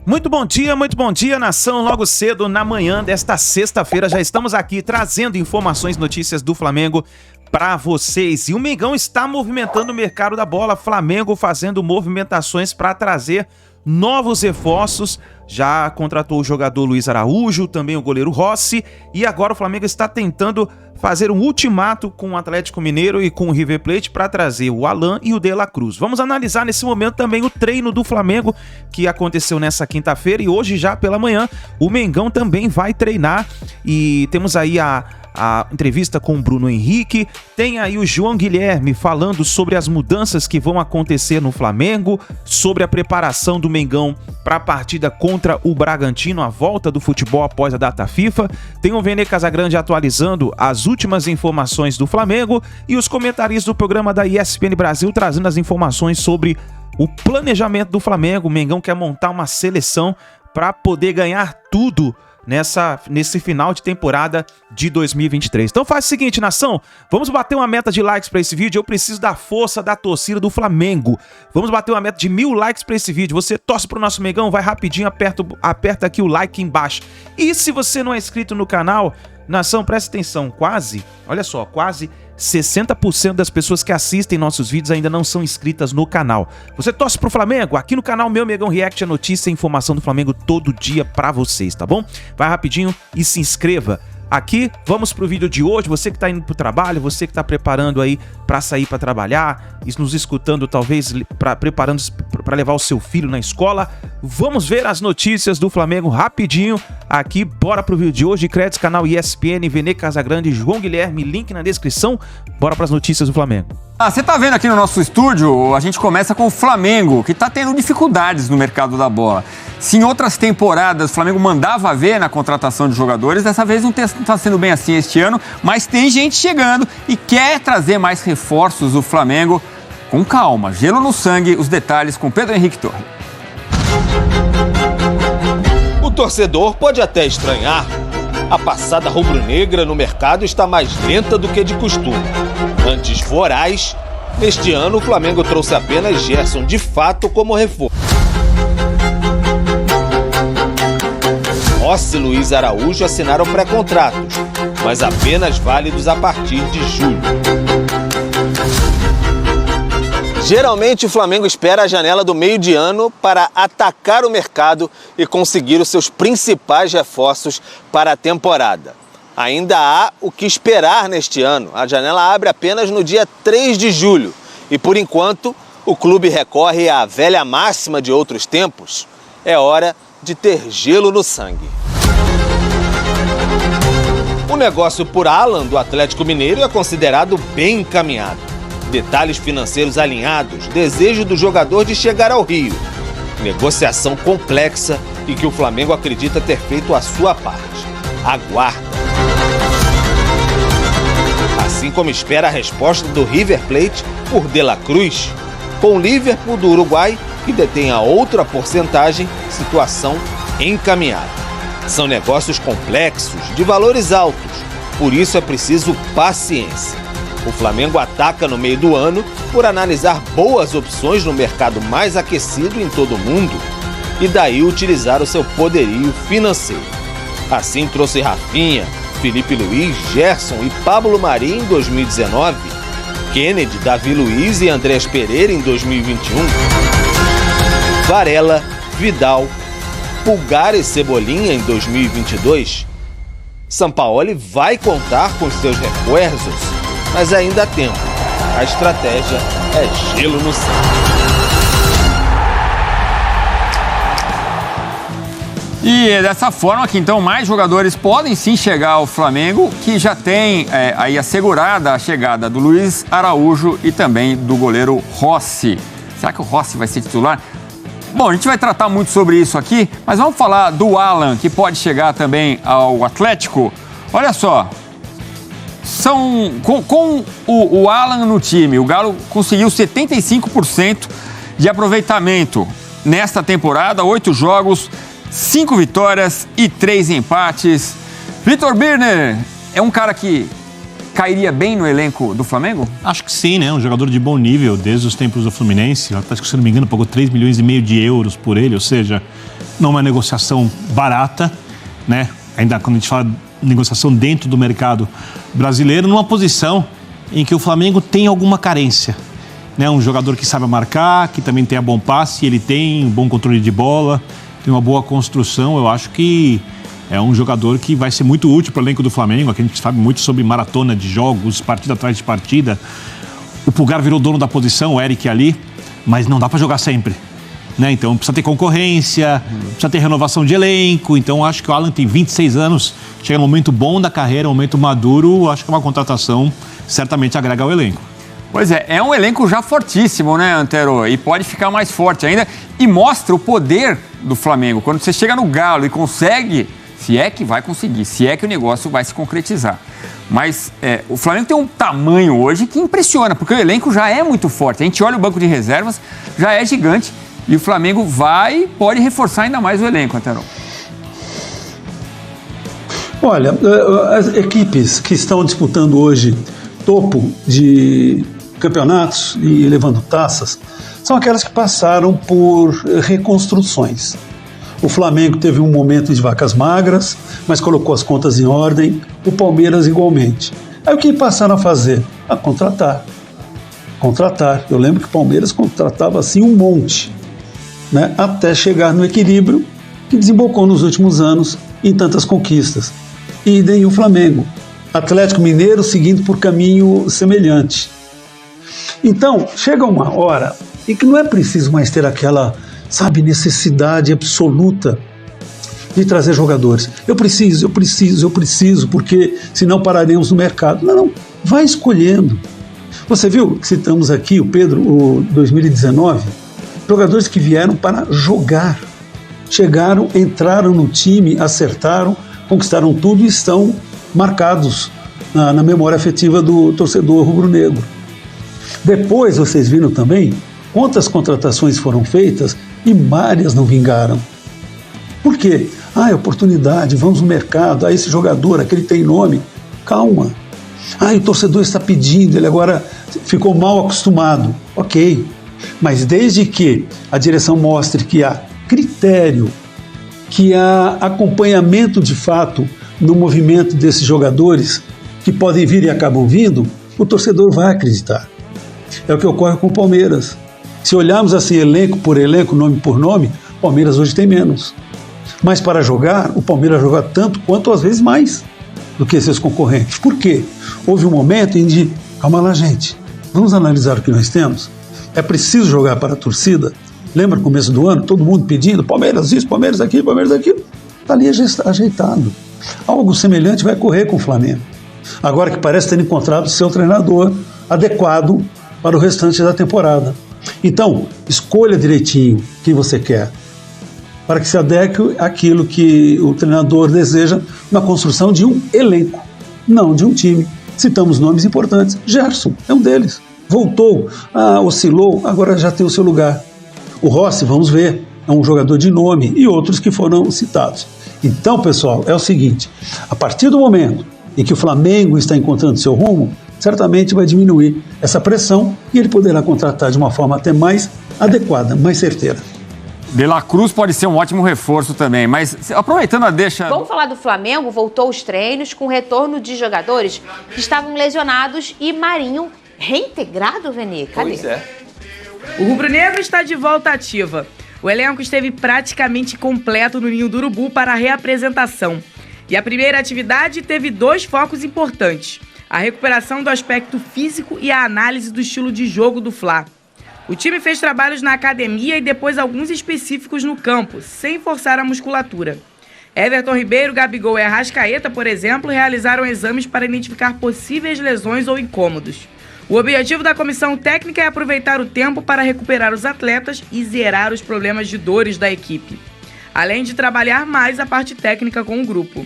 Muito bom dia, nação. Logo cedo, na manhã desta sexta-feira, já estamos aqui trazendo informações, notícias do Flamengo para vocês. E o Mengão está movimentando o mercado da bola. Flamengo fazendo movimentações para trazer novos reforços. Já contratou o jogador Luiz Araújo, também o goleiro Rossi. E agora o Flamengo está tentando fazer um ultimato com o Atlético Mineiro e com o River Plate para trazer o Alan e o De La Cruz. Vamos analisar nesse momento também o treino do Flamengo, que aconteceu nessa quinta-feira, e hoje já pela manhã o Mengão também vai treinar. E temos aí a entrevista com o Bruno Henrique, tem aí o João Guilherme falando sobre as mudanças que vão acontecer no Flamengo, sobre a preparação do Mengão para a partida contra o Bragantino, a volta do futebol após a data FIFA. Tem o Vene Casagrande atualizando as últimas informações do Flamengo e os comentaristas do programa da ESPN Brasil trazendo as informações sobre o planejamento do Flamengo. O Mengão quer montar uma seleção para poder ganhar tudo nesse final de temporada de 2023. Então faz o seguinte, nação, vamos bater uma meta de likes para esse vídeo. Eu preciso da força da torcida do Flamengo. Vamos bater uma meta de 1000 likes para esse vídeo. Você torce pro nosso Mengão, vai rapidinho, aperta aqui o like embaixo. E se você não é inscrito no canal, nação, presta atenção, quase 60% das pessoas que assistem nossos vídeos ainda não são inscritas no canal. Você torce pro Flamengo? Aqui no canal Meu Mengão React, a notícia e a informação do Flamengo todo dia pra vocês, tá bom? Vai rapidinho e se inscreva. Aqui, vamos pro vídeo de hoje. Você que tá indo pro trabalho, você que tá preparando aí pra sair pra trabalhar, e nos escutando talvez, preparando pra levar o seu filho na escola, vamos ver as notícias do Flamengo rapidinho. Aqui, bora pro vídeo de hoje. Créditos, canal ESPN, Vene Casagrande, João Guilherme, link na descrição. Bora pras notícias do Flamengo. Você tá vendo aqui no nosso estúdio, a gente começa com o Flamengo, que tá tendo dificuldades no mercado da bola. Se em outras temporadas o Flamengo mandava ver na contratação de jogadores, dessa vez não tá sendo bem assim este ano, mas tem gente chegando e quer trazer mais reforços do Flamengo. Com calma, gelo no sangue, os detalhes com Pedro Henrique Torre. O torcedor pode até estranhar. A passada rubro-negra no mercado está mais lenta do que de costume. Antes voraz, neste ano o Flamengo trouxe apenas Gerson de fato como reforço. Rossi e Luiz Araújo assinaram pré-contratos, mas apenas válidos a partir de julho. Geralmente o Flamengo espera a janela do meio de ano para atacar o mercado e conseguir os seus principais reforços para a temporada. Ainda há o que esperar neste ano. A janela abre apenas no dia 3 de julho e, por enquanto, o clube recorre à velha máxima de outros tempos. É hora de ter gelo no sangue. O negócio por Alan do Atlético Mineiro é considerado bem encaminhado. Detalhes financeiros alinhados, desejo do jogador de chegar ao Rio. Negociação complexa e que o Flamengo acredita ter feito a sua parte. Aguarda. Assim como espera a resposta do River Plate por De La Cruz, com o Liverpool do Uruguai, que detém a outra porcentagem, situação encaminhada. São negócios complexos, de valores altos, por isso é preciso paciência. O Flamengo ataca no meio do ano por analisar boas opções no mercado mais aquecido em todo o mundo e daí utilizar o seu poderio financeiro. Assim trouxe Rafinha, Felipe Luiz, Gerson e Pablo Mari em 2019, Kennedy, Davi Luiz e Andrés Pereira em 2021, Varela, Vidal, Pulgar e Cebolinha em 2022. Sampaoli vai contar com os seus reforços, mas ainda há tempo. A estratégia é gelo no sangue. E é dessa forma que, então, mais jogadores podem sim chegar ao Flamengo, que já tem aí assegurada a chegada do Luiz Araújo e também do goleiro Rossi. Será que o Rossi vai ser titular? Bom, a gente vai tratar muito sobre isso aqui, mas vamos falar do Alan, que pode chegar também ao Atlético. Olha só, com o Alan no time, o Galo conseguiu 75% de aproveitamento nesta temporada, 8 jogos, 5 vitórias e 3 empates. Vitor Birner é um cara que cairia bem no elenco do Flamengo? Acho que sim, né? Um jogador de bom nível desde os tempos do Fluminense. Acho que, se não me engano, pagou 3,5 milhões de euros por ele, ou seja, não é uma negociação barata, né? Ainda quando a gente fala de negociação dentro do mercado brasileiro, numa posição em que o Flamengo tem alguma carência, né? Um jogador que sabe marcar, que também tem bom passe, ele tem um bom controle de bola, tem uma boa construção. Eu acho que é um jogador que vai ser muito útil para o elenco do Flamengo. Aqui a gente sabe muito sobre maratona de jogos, partida atrás de partida. O Pulgar virou dono da posição, o Eric ali, mas não dá para jogar sempre, né? Então precisa ter concorrência, precisa ter renovação de elenco. Então acho que o Alan tem 26 anos, chega um momento bom da carreira, um momento maduro. Acho que é uma contratação certamente agrega ao elenco. Pois é um elenco já fortíssimo, né, Antero? E pode ficar mais forte ainda. E mostra o poder do Flamengo. Quando você chega no Galo e consegue, se é que vai conseguir, se é que o negócio vai se concretizar. Mas o Flamengo tem um tamanho hoje que impressiona, porque o elenco já é muito forte. A gente olha o banco de reservas, já é gigante. E o Flamengo pode reforçar ainda mais o elenco, Antero. Olha, as equipes que estão disputando hoje topo de campeonatos e levando taças são aquelas que passaram por reconstruções. O Flamengo teve um momento de vacas magras, mas colocou as contas em ordem, o Palmeiras igualmente. Aí o que passaram a fazer? A contratar. Eu lembro que o Palmeiras contratava assim um monte, né? Até chegar no equilíbrio que desembocou nos últimos anos em tantas conquistas. Idem o Flamengo. Atlético Mineiro seguindo por caminho semelhante. Então, chega uma hora em que não é preciso mais ter aquela, necessidade absoluta de trazer jogadores. Eu preciso, porque senão pararemos no mercado. Não, vai escolhendo. Você viu que citamos aqui o Pedro, o 2019, jogadores que vieram para jogar. Chegaram, entraram no time, acertaram, conquistaram tudo e estão marcados na memória afetiva do torcedor rubro-negro. Depois, vocês viram também quantas contratações foram feitas e várias não vingaram. Por quê? É oportunidade, vamos no mercado, esse jogador, aquele tem nome. Calma. O torcedor está pedindo, ele agora ficou mal acostumado. Ok, mas desde que a direção mostre que há critério, que há acompanhamento de fato no movimento desses jogadores que podem vir e acabam vindo, o torcedor vai acreditar. É o que ocorre com o Palmeiras. Se olharmos assim elenco por elenco, nome por nome, o Palmeiras hoje tem menos. Mas para jogar, o Palmeiras joga tanto quanto às vezes mais do que seus concorrentes. Por quê? Houve um momento em que, calma lá gente, vamos analisar o que nós temos? É preciso jogar para a torcida? Lembra no começo do ano, todo mundo pedindo Palmeiras isso, Palmeiras aquilo, Palmeiras aquilo? Está ali ajeitado. Algo semelhante vai ocorrer com o Flamengo. Agora que parece ter encontrado seu treinador adequado para o restante da temporada. Então, escolha direitinho quem você quer, para que se adeque àquilo que o treinador deseja na construção de um elenco, não de um time. Citamos nomes importantes. Gerson é um deles. Voltou, oscilou, agora já tem o seu lugar. O Rossi, vamos ver, é um jogador de nome, e outros que foram citados. Então, pessoal, é o seguinte, a partir do momento em que o Flamengo está encontrando seu rumo, certamente vai diminuir essa pressão e ele poderá contratar de uma forma até mais adequada, mais certeira. De La Cruz pode ser um ótimo reforço também, mas aproveitando a deixa... Vamos falar do Flamengo, voltou aos treinos com retorno de jogadores que estavam lesionados e Marinho reintegrado, Vene. Cadê? Pois é. O rubro-negro está de volta ativa. O elenco esteve praticamente completo no Ninho do Urubu para a reapresentação. E a primeira atividade teve 2 focos importantes: a recuperação do aspecto físico e a análise do estilo de jogo do Fla. O time fez trabalhos na academia e depois alguns específicos no campo, sem forçar a musculatura. Everton Ribeiro, Gabigol e Arrascaeta, por exemplo, realizaram exames para identificar possíveis lesões ou incômodos. O objetivo da comissão técnica é aproveitar o tempo para recuperar os atletas e zerar os problemas de dores da equipe, além de trabalhar mais a parte técnica com o grupo.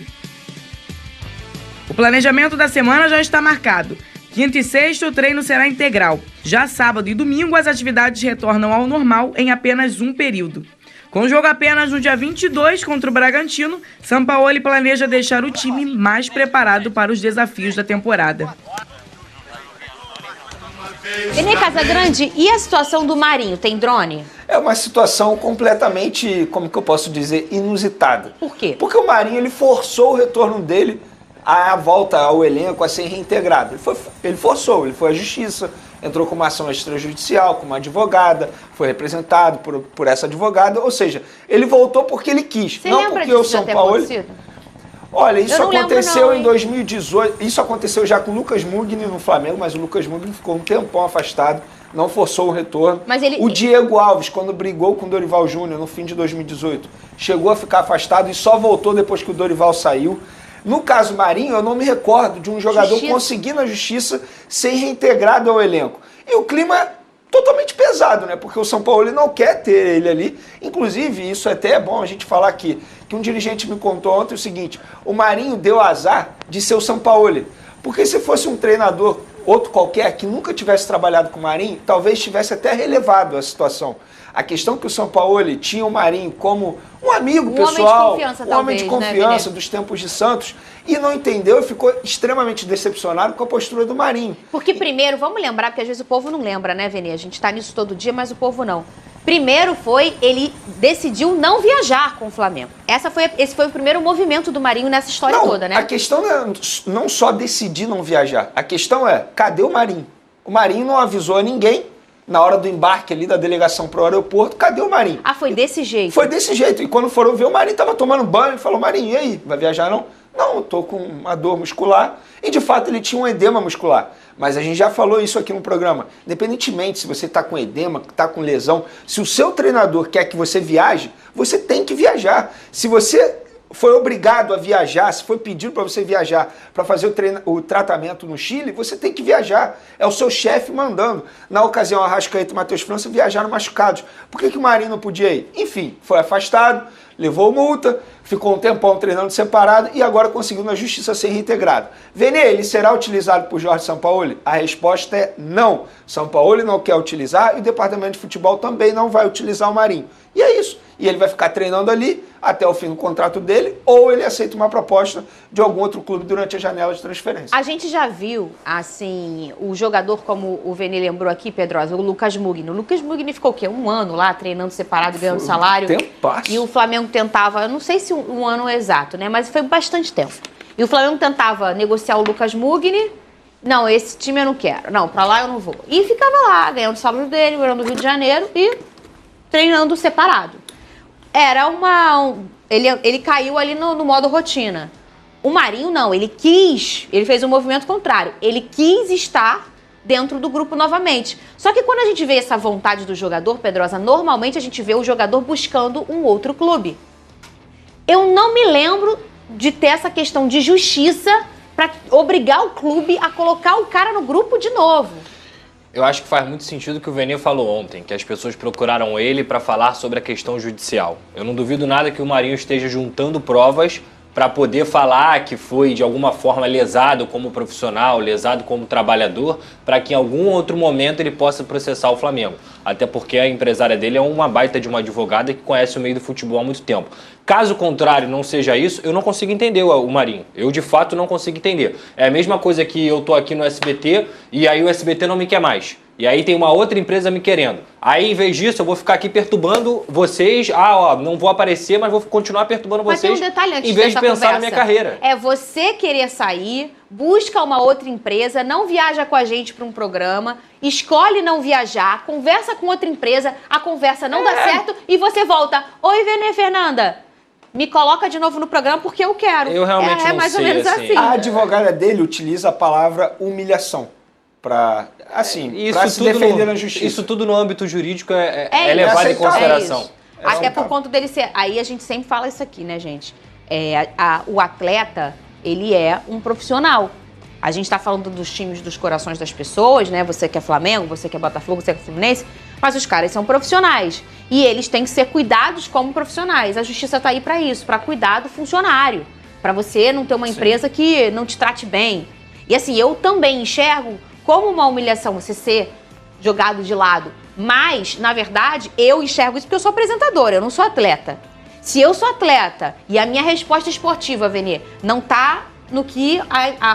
O planejamento da semana já está marcado. Quinta e sexta o treino será integral. Já sábado e domingo as atividades retornam ao normal em apenas um período. Com o jogo apenas no dia 22 contra o Bragantino, Sampaoli planeja deixar o time mais preparado para os desafios da temporada. Vene Casagrande, e a situação do Marinho? Tem drone? É uma situação completamente, como que eu posso dizer, inusitada. Por quê? Porque o Marinho, ele forçou o retorno dele à volta ao elenco, a ser reintegrado. Ele forçou, ele foi à justiça, entrou com uma ação extrajudicial, com uma advogada, foi representado por essa advogada, ou seja, ele voltou porque ele quis. Você não lembra porque disso o São já ter Paulo... acontecido? Olha, isso aconteceu em hein? 2018, isso aconteceu já com o Lucas Mugni no Flamengo, mas o Lucas Mugni ficou um tempão afastado, não forçou o retorno. Mas ele... O Diego Alves, quando brigou com o Dorival Júnior no fim de 2018, chegou a ficar afastado e só voltou depois que o Dorival saiu. No caso Marinho, eu não me recordo de um jogador conseguir na justiça ser reintegrado ao elenco. E o clima totalmente pesado, né? Porque o São Paulo não quer ter ele ali. Inclusive, isso até é bom a gente falar aqui, que um dirigente me contou ontem o seguinte: o Marinho deu azar de ser o São Paulo. Porque se fosse um treinador, outro qualquer, que nunca tivesse trabalhado com o Marinho, talvez tivesse até relevado a situação. A questão é que o São Paulo tinha o Marinho como um amigo pessoal, um homem de confiança dos tempos de Santos, e não entendeu e ficou extremamente decepcionado com a postura do Marinho. Porque primeiro, vamos lembrar, porque às vezes o povo não lembra, né, Vene? A gente tá nisso todo dia, mas o povo não. Primeiro ele decidiu não viajar com o Flamengo. Esse foi o primeiro movimento do Marinho nessa história toda, né? A questão não só decidir não viajar, a questão é, cadê o Marinho? O Marinho não avisou a ninguém. Na hora do embarque ali da delegação para o aeroporto, cadê o Marinho? Ah, foi desse jeito? Foi desse jeito. E quando foram ver, o Marinho estava tomando banho e falou: Marinho, e aí, vai viajar não? Não, eu tô com uma dor muscular. E de fato ele tinha um edema muscular. Mas a gente já falou isso aqui no programa. Independentemente se você está com edema, está com lesão, se o seu treinador quer que você viaje, você tem que viajar. Se você foi obrigado a viajar, se foi pedido para você viajar para fazer o tratamento no Chile, você tem que viajar. É o seu chefe mandando. Na ocasião, Arrascaeta e Matheus França viajaram machucados. Por que o Marinho não podia ir? Enfim, foi afastado, levou multa, ficou um tempão treinando separado e agora conseguiu na justiça ser reintegrado. Vene, ele será utilizado por Jorge Sampaoli? A resposta é não. Sampaoli não quer utilizar e o departamento de futebol também não vai utilizar o Marinho. E é isso. E ele vai ficar treinando ali até o fim do contrato dele, ou ele aceita uma proposta de algum outro clube durante a janela de transferência. A gente já viu, assim, o jogador, como o Vene lembrou aqui, Pedrosa, o Lucas Mugni. O Lucas Mugni ficou o quê? Um ano lá, treinando separado, ganhando salário. Tempasso. E o Flamengo tentava, eu não sei se um ano exato, né? Mas foi bastante tempo. E o Flamengo tentava negociar o Lucas Mugni. Não, esse time eu não quero. Não, pra lá eu não vou. E ficava lá, ganhando o salário dele, morando no Rio de Janeiro e treinando separado. Era ele caiu ali no modo rotina. O Marinho não, ele fez um movimento contrário. Ele quis estar dentro do grupo novamente. Só que quando a gente vê essa vontade do jogador, Pedrosa, normalmente a gente vê o jogador buscando um outro clube. Eu não me lembro de ter essa questão de justiça para obrigar o clube a colocar o cara no grupo de novo. Eu acho que faz muito sentido o que o Vene falou ontem, que as pessoas procuraram ele para falar sobre a questão judicial. Eu não duvido nada que o Marinho esteja juntando provas para poder falar que foi de alguma forma lesado como profissional, lesado como trabalhador, para que em algum outro momento ele possa processar o Flamengo. Até porque a empresária dele é uma baita de uma advogada que conhece o meio do futebol há muito tempo. Caso contrário não seja isso, eu não consigo entender o Marinho. Eu, de fato, não consigo entender. É a mesma coisa que eu tô aqui no SBT e aí o SBT não me quer mais. E aí tem uma outra empresa me querendo. Aí, em vez disso, eu vou ficar aqui perturbando vocês. Não vou aparecer, mas vou continuar perturbando vocês. Mas tem um detalhe antes em vez de pensar conversa. na minha carreira. É você querer sair, busca uma outra empresa, não viaja com a gente para um programa, escolhe não viajar, conversa com outra empresa, a conversa não dá certo e você volta. Oi, Vene Fernanda. Me coloca de novo no programa porque eu quero. Eu realmente não mais sei, ou menos assim. A advogada dele utiliza a palavra humilhação para se defender na justiça. Isso tudo no âmbito jurídico é levado em consideração. Até por conta dele ser... Aí a gente sempre fala isso aqui, né, gente? O atleta, ele é um profissional. A gente tá falando dos times dos corações das pessoas, né? Você que é Flamengo, você que é Botafogo, você que é Fluminense. Mas os caras são profissionais. E eles têm que ser cuidados como profissionais. A justiça tá aí para isso, para cuidar do funcionário. Para você não ter uma empresa que não te trate bem. E assim, eu também enxergo como uma humilhação você ser jogado de lado. Mas, na verdade, eu enxergo isso porque eu sou apresentadora, eu não sou atleta. Se eu sou atleta e a minha resposta esportiva, Vene, não tá no que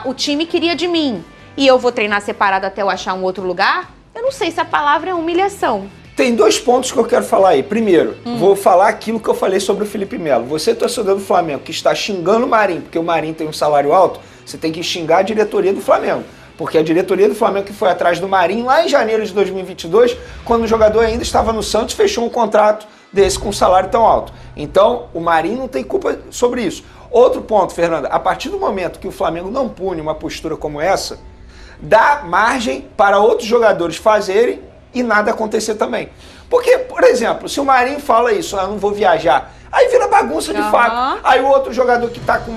o time queria de mim, e eu vou treinar separado até eu achar um outro lugar, eu não sei se a palavra é humilhação. Tem 2 pontos que eu quero falar aí. Primeiro, vou falar aquilo que eu falei sobre o Felipe Melo. Você, torcedor do Flamengo, que está xingando o Marinho, porque o Marinho tem um salário alto, você tem que xingar a diretoria do Flamengo. Porque a diretoria do Flamengo que foi atrás do Marinho lá em janeiro de 2022, quando o jogador ainda estava no Santos, fechou um contrato desse com um salário tão alto. Então, o Marinho não tem culpa sobre isso. Outro ponto, Fernanda, a partir do momento que o Flamengo não pune uma postura como essa, dá margem para outros jogadores fazerem e nada acontecer também. Porque, por exemplo, se o Marinho fala isso, eu não vou viajar, aí vira bagunça de fato. Aí o outro jogador que tá com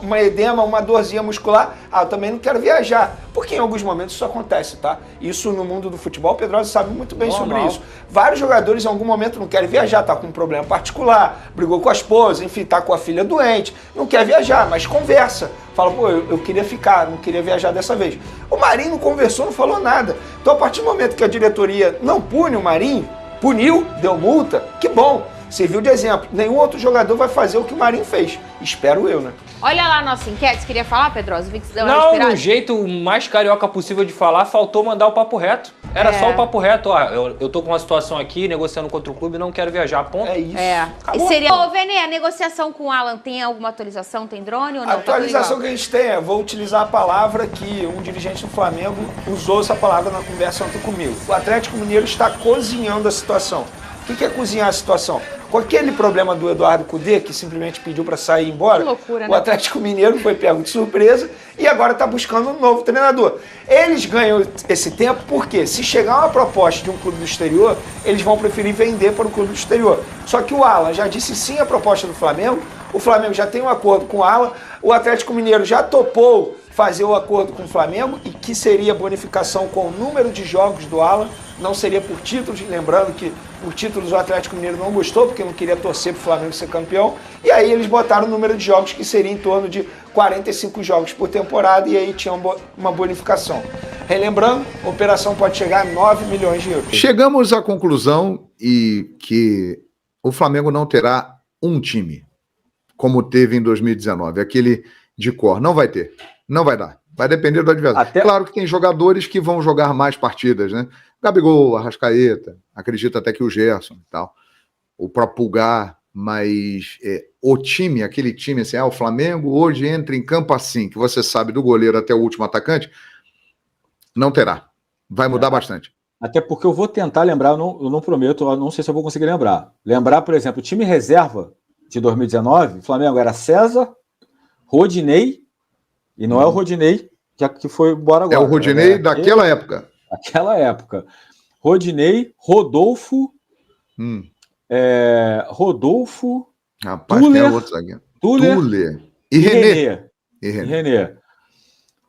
uma edema, uma dorzinha muscular, eu também não quero viajar. Porque em alguns momentos isso acontece, tá? Isso no mundo do futebol, o Pedrosa sabe muito bem sobre isso. Vários jogadores em algum momento não querem viajar, tá com um problema particular, brigou com a esposa, enfim, tá com a filha doente, não quer viajar, mas conversa. Fala, pô, eu queria ficar, não queria viajar dessa vez. O Marinho não conversou, não falou nada. Então, a partir do momento que a diretoria não pune o Marinho, puniu, deu multa, que bom. Serviu de exemplo. Nenhum outro jogador vai fazer o que o Marinho fez. Espero eu, né? Olha lá a nossa enquete. Você queria falar, Pedrosa? Vi que você deu uma Não, respirada. no jeito mais carioca possível de falar, faltou mandar o papo reto. Era só o papo reto. Ó, eu tô com uma situação aqui, negociando contra o clube, não quero viajar, ponto. É isso. E seria... Ô, Vene, a negociação com o Alan tem alguma atualização? Tem drone ou não? A atualização que a gente tem é, vou utilizar a palavra que um dirigente do Flamengo usou essa palavra na conversa ontem comigo. O Atlético Mineiro está cozinhando a situação. O que é cozinhar a situação? Com aquele problema do Eduardo Cudê, que simplesmente pediu para sair e ir embora, que loucura, né? O Atlético Mineiro foi pego de surpresa e agora está buscando um novo treinador. Eles ganham esse tempo porque, se chegar uma proposta de um clube do exterior, eles vão preferir vender para o clube do exterior. Só que o Alan já disse sim à proposta do Flamengo, o Flamengo já tem um acordo com o Alan, o Atlético Mineiro já topou fazer o acordo com o Flamengo e que seria bonificação com o número de jogos do Alan, não seria por títulos, lembrando que por títulos o Atlético Mineiro não gostou, porque não queria torcer para o Flamengo ser campeão, e aí eles botaram o número de jogos que seria em torno de 45 jogos por temporada, e aí tinha uma bonificação. Relembrando, a operação pode chegar a 9 milhões de euros. Chegamos à conclusão que o Flamengo não terá um time, como teve em 2019, aquele de cor. Não vai ter, não vai dar. Vai depender do adversário. Claro que tem jogadores que vão jogar mais partidas, né? Gabigol, Arrascaeta, acredito até que o Gerson e tal, o próprio Pulgar, mas o time, aquele time assim, o Flamengo hoje entra em campo assim, que você sabe do goleiro até o último atacante, não terá. Vai mudar bastante. Até porque eu vou tentar lembrar, eu não prometo, eu não sei se eu vou conseguir lembrar. Lembrar, por exemplo, o time reserva de 2019, o Flamengo era César, Rodinei, e não é o Rodinei que foi embora agora. É o Rodinei daquela época. Daquela época. Rodinei, Rodolfo, Rodolfo, rapaz, Tuller, tem outro zagueiro. Tuller. E René.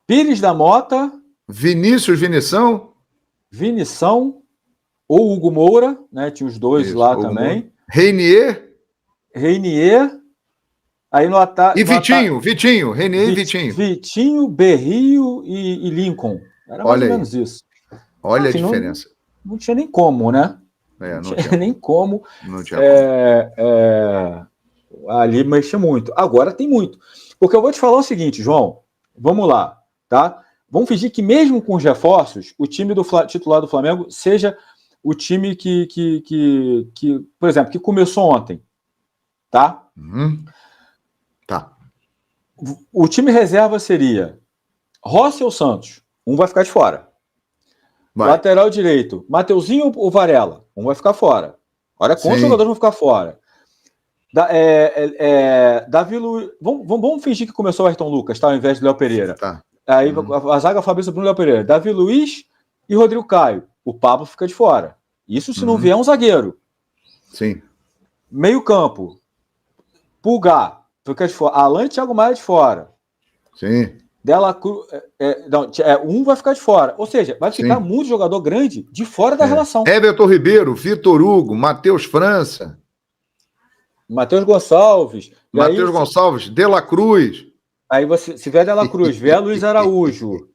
Pires da Mota, Vinição, ou Hugo Moura, né? Tinha os dois isso, lá também. Reinier. Aí no ataque. E Vitinho, René e Vitinho. Vitinho, Berrio e Lincoln. Era mais ou menos isso. Olha a diferença. Não tinha nem como, né? Não tinha nem como. Não tinha como. Ali mexia muito. Agora tem muito. Porque eu vou te falar o seguinte, João. Vamos lá, tá? Vamos fingir que mesmo com os reforços, o time titular do Flamengo seja o time que por exemplo, que começou ontem, tá? Tá. O time reserva seria Rossi ou Santos? Um vai ficar de fora. Lateral direito, Mateuzinho ou Varela? Um vai ficar fora. Olha quantos jogadores vão ficar fora. Davi Luiz. Vamos fingir que começou o Ayrton Lucas, tá? Ao invés de Léo Pereira. Tá. Aí a zaga Fabrício Bruno e Léo Pereira. Davi Luiz e Rodrigo Caio. O Pablo fica de fora. Isso se não vier um zagueiro. Sim. Meio campo. Pulgar. Fica de fora. Alan e Thiago Maia de fora. Sim. Dela Cruz. Um vai ficar de fora. Ou seja, vai ficar muito jogador grande de fora da relação. Everton Ribeiro, Vitor Hugo, Matheus França. Matheus Gonçalves. Gonçalves, De La Cruz. Aí você, se vier De La Cruz, vier Luiz Araújo,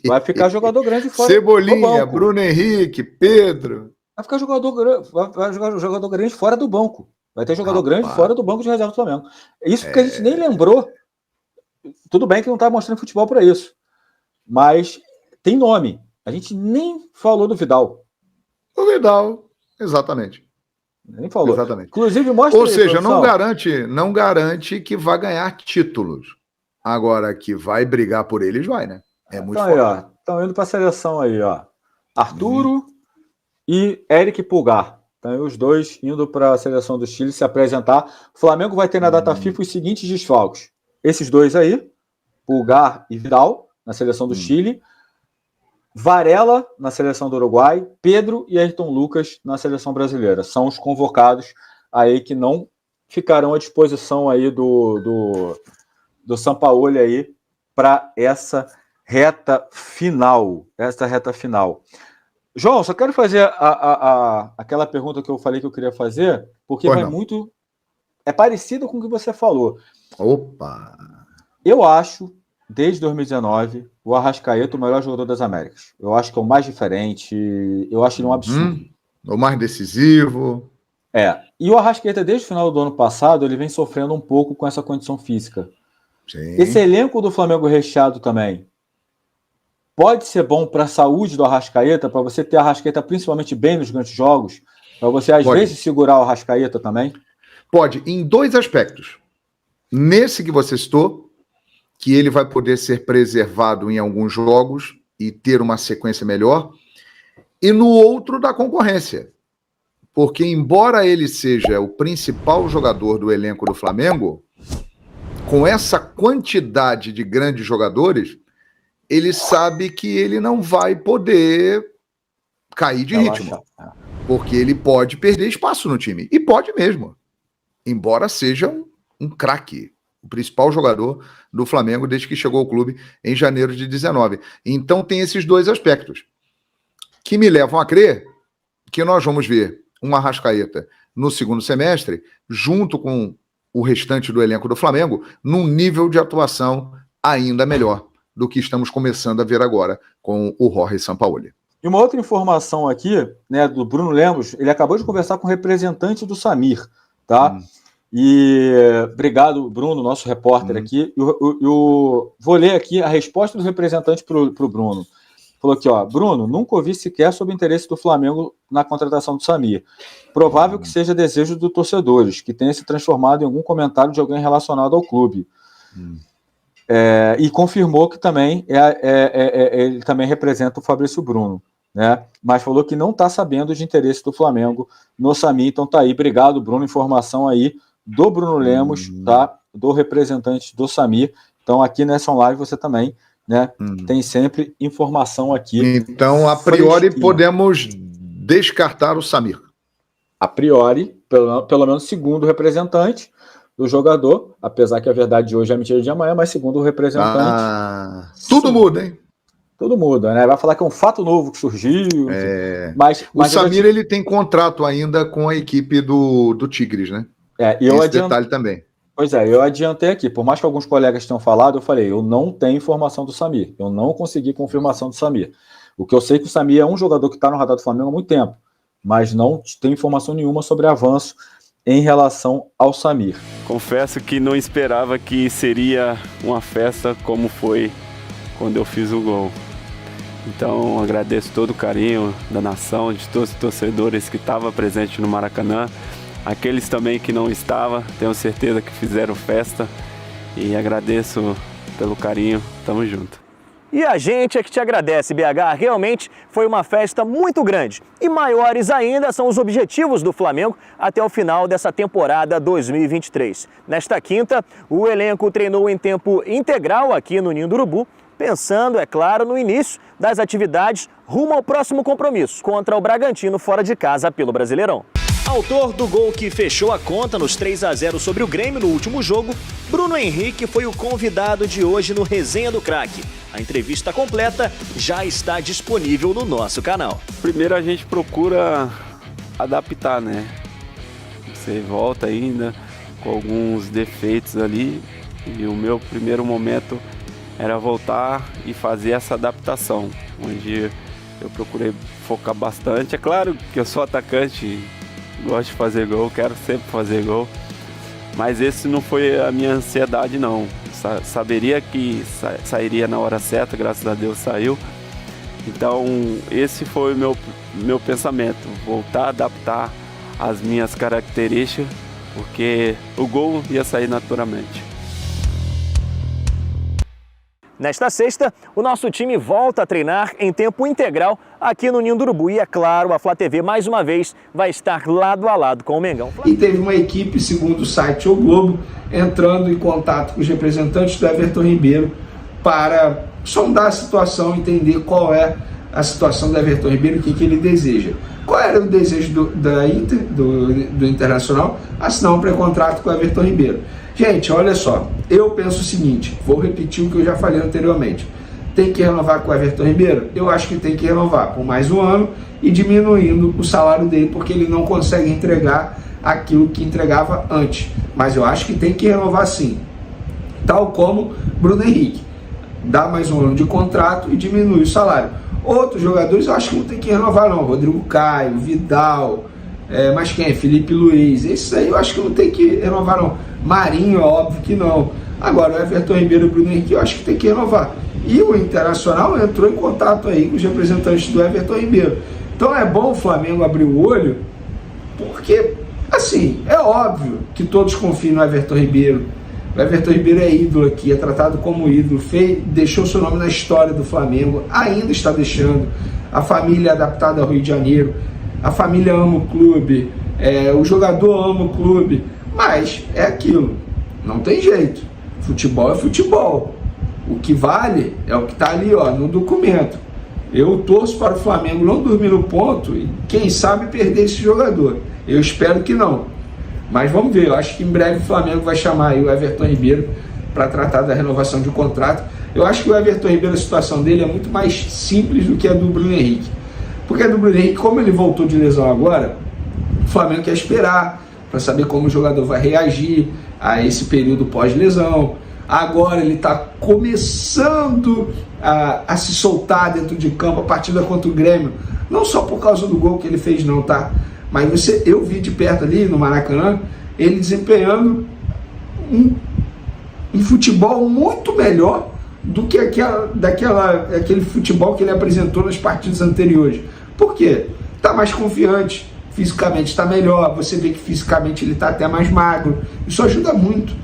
vai ficar jogador grande fora Cebolinha, do banco. Bruno Henrique, Pedro. Vai ficar jogador grande fora do banco. Vai ter jogador grande fora do banco de reserva do Flamengo. Isso que a gente nem lembrou. Tudo bem que não está mostrando futebol para isso. Mas tem nome. A gente nem falou do Vidal. O Vidal, exatamente. Nem falou. Exatamente. Inclusive, mostra. Ou aí, seja, produção. não garante que vai ganhar títulos. Agora, que vai brigar por eles, vai, né? É muito Então aí, forte. ó. Estão indo para a seleção aí, ó. Arturo e Eric Pulgar. Então, os dois indo para a seleção do Chile se apresentar. O Flamengo vai ter na data FIFA os seguintes desfalques. Esses dois aí, Pulgar e Vidal, na seleção do Chile. Varela, na seleção do Uruguai. Pedro e Ayrton Lucas, na seleção brasileira. São os convocados aí que não ficarão à disposição aí do Sampaoli aí para essa reta final. João, só quero fazer aquela pergunta que eu falei que eu queria fazer, porque vai muito... É parecido com o que você falou. Opa! Eu acho, desde 2019, o Arrascaeta o melhor jogador das Américas. Eu acho que é o mais diferente, eu acho ele um absurdo. O mais decisivo. E o Arrascaeta, desde o final do ano passado, ele vem sofrendo um pouco com essa condição física. Sim. Esse elenco do Flamengo recheado também pode ser bom para a saúde do Arrascaeta, para você ter a Arrascaeta principalmente bem nos grandes jogos, para você às vezes segurar o Arrascaeta também? Pode, em 2 aspectos. Nesse que você citou, que ele vai poder ser preservado em alguns jogos e ter uma sequência melhor, e no outro da concorrência. Porque embora ele seja o principal jogador do elenco do Flamengo, com essa quantidade de grandes jogadores, ele sabe que ele não vai poder cair de ritmo. Porque ele pode perder espaço no time. E pode mesmo. Embora seja um craque. O principal jogador do Flamengo desde que chegou ao clube em janeiro de 19. Então tem esses 2 aspectos que me levam a crer que nós vamos ver um Arrascaeta no segundo semestre, junto com o restante do elenco do Flamengo, num nível de atuação ainda melhor do que estamos começando a ver agora com o Jorge Sampaoli. E uma outra informação aqui, né, do Bruno Lemos, ele acabou de conversar com o representante do Samir, tá? E obrigado, Bruno, nosso repórter aqui. Eu vou ler aqui a resposta do representante para o Bruno. Falou aqui, ó, Bruno, nunca ouvi sequer sobre o interesse do Flamengo na contratação do Samir. Provável que seja desejo dos torcedores, que tenha se transformado em algum comentário de alguém relacionado ao clube. E confirmou que também ele também representa o Fabrício Bruno, né? Mas falou que não está sabendo de interesse do Flamengo no Samir. Então tá aí, obrigado, Bruno, informação aí do Bruno Lemos, tá? Do representante do Samir. Então aqui nessa live você também, né, tem sempre informação aqui. Então, a priori, podemos descartar o Samir. A priori, pelo menos segundo o representante do jogador, apesar que a verdade de hoje é a mentira de amanhã, mas segundo o representante... tudo muda, hein? Tudo muda, né? Vai falar que é um fato novo que surgiu. Mas o Samir, ele tem contrato ainda com a equipe do Tigres, né? Esse detalhe também. Pois é, eu adiantei aqui. Por mais que alguns colegas tenham falado, eu falei, eu não tenho informação do Samir. Eu não consegui confirmação do Samir. O que eu sei é que o Samir é um jogador que está no radar do Flamengo há muito tempo, mas não tem informação nenhuma sobre avanço em relação ao Samir. Confesso que não esperava que seria uma festa como foi quando eu fiz o gol. Então agradeço todo o carinho da nação, de todos os torcedores que estavam presentes no Maracanã. Aqueles também que não estavam, tenho certeza que fizeram festa. E agradeço pelo carinho, tamo junto. E a gente é que te agradece, BH. Realmente foi uma festa muito grande. E maiores ainda são os objetivos do Flamengo até o final dessa temporada 2023. Nesta quinta, o elenco treinou em tempo integral aqui no Ninho do Urubu, pensando, é claro, no início das atividades rumo ao próximo compromisso contra o Bragantino fora de casa pelo Brasileirão. Autor do gol que fechou a conta nos 3-0 sobre o Grêmio no último jogo, Bruno Henrique foi o convidado de hoje no Resenha do Craque. A entrevista completa já está disponível no nosso canal. Primeiro a gente procura adaptar, né? Você volta ainda com alguns defeitos ali e o meu primeiro momento era voltar e fazer essa adaptação, onde eu procurei focar bastante. É claro que eu sou atacante, gosto de fazer gol, quero sempre fazer gol, mas esse não foi a minha ansiedade não. Saberia que sairia na hora certa, graças a Deus saiu, Então, esse foi o meu pensamento, voltar a adaptar as minhas características, porque o gol ia sair naturalmente. Nesta sexta, o nosso time volta a treinar em tempo integral aqui no Ninho do Urubu. E é claro, a Flá TV mais uma vez vai estar lado a lado com o Mengão. E teve uma equipe, segundo o site O Globo, entrando em contato com os representantes do Everton Ribeiro para sondar a situação, entender qual é a situação do Everton Ribeiro, o que ele deseja. Qual era o desejo do Internacional? Assinar um pré-contrato com o Everton Ribeiro. Gente, olha só, eu penso o seguinte, vou repetir o que eu já falei anteriormente. Tem que renovar com o Everton Ribeiro? Eu acho que tem que renovar por mais um ano e diminuindo o salário dele, porque ele não consegue entregar aquilo que entregava antes. Mas eu acho que tem que renovar sim. Tal como Bruno Henrique. Dá mais um ano de contrato e diminui o salário. Outros jogadores eu acho que não tem que renovar não. Rodrigo Caio, Vidal, mas quem é? Felipe Luiz. Esses aí eu acho que não tem que renovar não. Marinho, é óbvio que não. Agora o Everton Ribeiro e o Bruno Henrique eu acho que tem que renovar. E o Internacional entrou em contato aí com os representantes do Everton Ribeiro. Então é bom o Flamengo abrir o olho, porque, assim, é óbvio que todos confiam no Everton Ribeiro. O Everton Ribeiro é ídolo aqui, é tratado como ídolo, deixou seu nome na história do Flamengo, ainda está deixando. A família é adaptada ao Rio de Janeiro, a família ama o clube, o jogador ama o clube, mas é aquilo, não tem jeito. Futebol é futebol. O que vale é o que está ali, ó, no documento. Eu torço para o Flamengo não dormir no ponto e, quem sabe, perder esse jogador. Eu espero que não. Mas vamos ver, eu acho que em breve o Flamengo vai chamar aí o Everton Ribeiro para tratar da renovação de contrato. Eu acho que o Everton Ribeiro, a situação dele é muito mais simples do que a do Bruno Henrique. Porque a do Bruno Henrique, como ele voltou de lesão agora, o Flamengo quer esperar para saber como o jogador vai reagir a esse período pós-lesão. Agora ele está começando a se soltar dentro de campo a partida contra o Grêmio. Não só por causa do gol que ele fez não, tá? Mas eu vi de perto ali no Maracanã, ele desempenhando um futebol muito melhor do que aquele futebol que ele apresentou nas partidas anteriores. Por quê? Está mais confiante, fisicamente está melhor, você vê que fisicamente ele está até mais magro. Isso ajuda muito.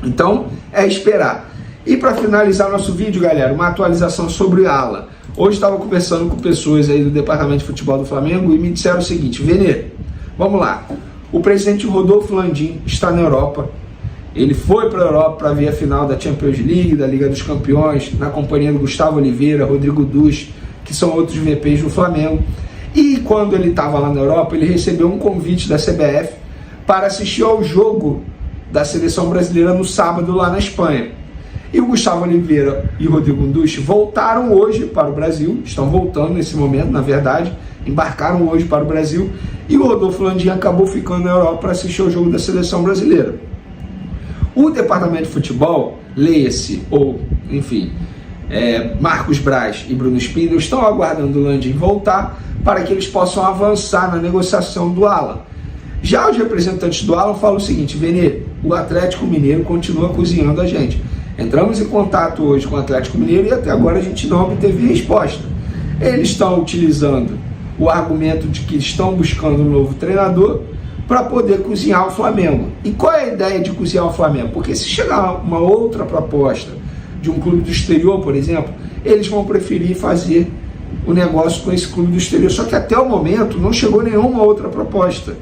Então, é esperar. E para finalizar nosso vídeo, galera, uma atualização sobre o Alan. Hoje estava conversando com pessoas aí do Departamento de Futebol do Flamengo e me disseram o seguinte: Venê, vamos lá, o presidente Rodolfo Landim está na Europa, ele foi para a Europa para ver a final da Champions League, da Liga dos Campeões, na companhia do Gustavo Oliveira, Rodrigo Dusch, que são outros VPs do Flamengo, e quando ele estava lá na Europa, ele recebeu um convite da CBF para assistir ao jogo da Seleção Brasileira no sábado lá na Espanha. E o Gustavo Oliveira e o Rodrigo Dusch voltaram hoje para o Brasil, estão voltando nesse momento, na verdade, embarcaram hoje para o Brasil, e o Rodolfo Landim acabou ficando na Europa para assistir ao jogo da Seleção Brasileira. O Departamento de Futebol, leia-se, ou, enfim, Marcos Braz e Bruno Spindel estão aguardando o Landim voltar para que eles possam avançar na negociação do Alan. Já os representantes do Alan falam o seguinte: Venê, o Atlético Mineiro continua cozinhando a gente. Entramos em contato hoje com o Atlético Mineiro e até agora a gente não obteve resposta. Eles estão utilizando o argumento de que estão buscando um novo treinador para poder cozinhar o Flamengo. E qual é a ideia de cozinhar o Flamengo? Porque se chegar uma outra proposta de um clube do exterior, por exemplo, eles vão preferir fazer o negócio com esse clube do exterior. Só que até o momento não chegou nenhuma outra proposta.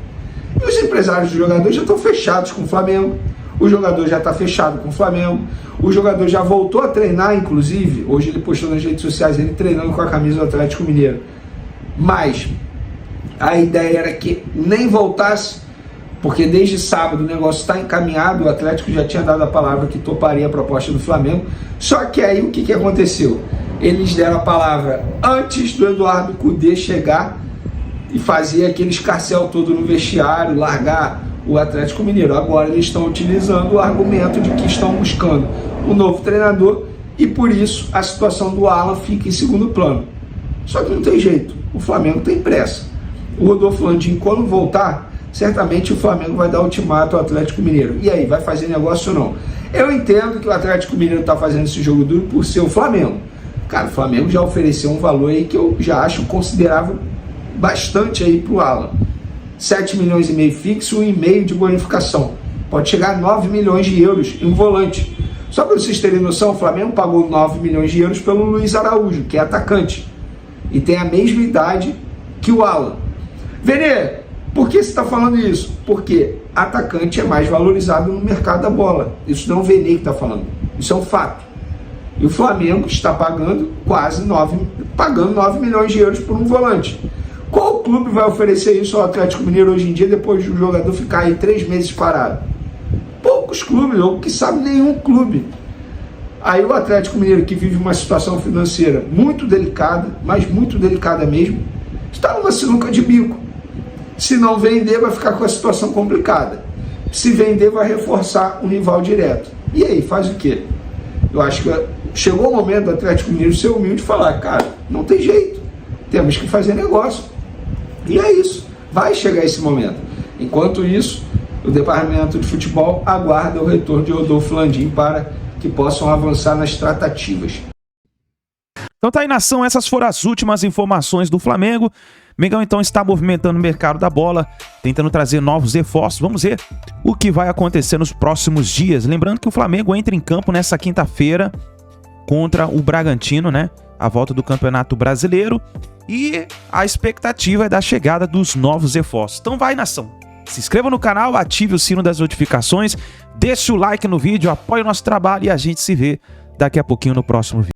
E os empresários dos jogadores já estão fechados com o Flamengo. O jogador já está fechado com o Flamengo. O jogador já voltou a treinar, inclusive. Hoje ele postou nas redes sociais ele treinando com a camisa do Atlético Mineiro. Mas a ideia era que nem voltasse, porque desde sábado o negócio está encaminhado. O Atlético já tinha dado a palavra que toparia a proposta do Flamengo. Só que aí o que aconteceu? Eles deram a palavra antes do Eduardo Cudê chegar e fazer aquele escarcéu todo no vestiário, largar o Atlético Mineiro. Agora eles estão utilizando o argumento de que estão buscando um novo treinador e por isso a situação do Alan fica em segundo plano. Só que não tem jeito, o Flamengo tem pressa. O Rodolfo Landim, quando voltar, certamente o Flamengo vai dar ultimato ao Atlético Mineiro. E aí, vai fazer negócio ou não? Eu entendo que o Atlético Mineiro está fazendo esse jogo duro por ser o Flamengo. Cara, o Flamengo já ofereceu um valor aí que eu já acho considerável bastante aí pro Alan. 7 milhões e meio fixo e 1,5 de bonificação. Pode chegar a 9 milhões de euros em um volante. Só para vocês terem noção, o Flamengo pagou 9 milhões de euros pelo Luiz Araújo, que é atacante. E tem a mesma idade que o Alan. Vene, por que você está falando isso? Porque atacante é mais valorizado no mercado da bola. Isso não é o Vene que está falando. Isso é um fato. E o Flamengo está pagando pagando 9 milhões de euros por um volante. Qual clube vai oferecer isso ao Atlético Mineiro hoje em dia, depois do jogador ficar aí 3 meses parado? Poucos clubes, ou que sabe nenhum clube. Aí o Atlético Mineiro, que vive uma situação financeira muito delicada, mas muito delicada mesmo, está numa sinuca de bico. Se não vender, vai ficar com a situação complicada. Se vender, vai reforçar um rival direto. E aí, faz o quê? Eu acho que chegou o momento do Atlético Mineiro ser humilde e falar, cara, não tem jeito, temos que fazer negócio. E é isso, vai chegar esse momento. Enquanto isso, o departamento de futebol aguarda o retorno de Rodolfo Landim para que possam avançar nas tratativas. Então tá aí, nação, essas foram as últimas informações do Flamengo. Mengão então está movimentando o mercado da bola, tentando trazer novos reforços. Vamos ver o que vai acontecer nos próximos dias. Lembrando que o Flamengo entra em campo nessa quinta-feira contra o Bragantino, né? A volta do Campeonato Brasileiro. E a expectativa é da chegada dos novos reforços. Então vai, nação. Se inscreva no canal, ative o sino das notificações, deixe o like no vídeo, apoie o nosso trabalho e a gente se vê daqui a pouquinho no próximo vídeo.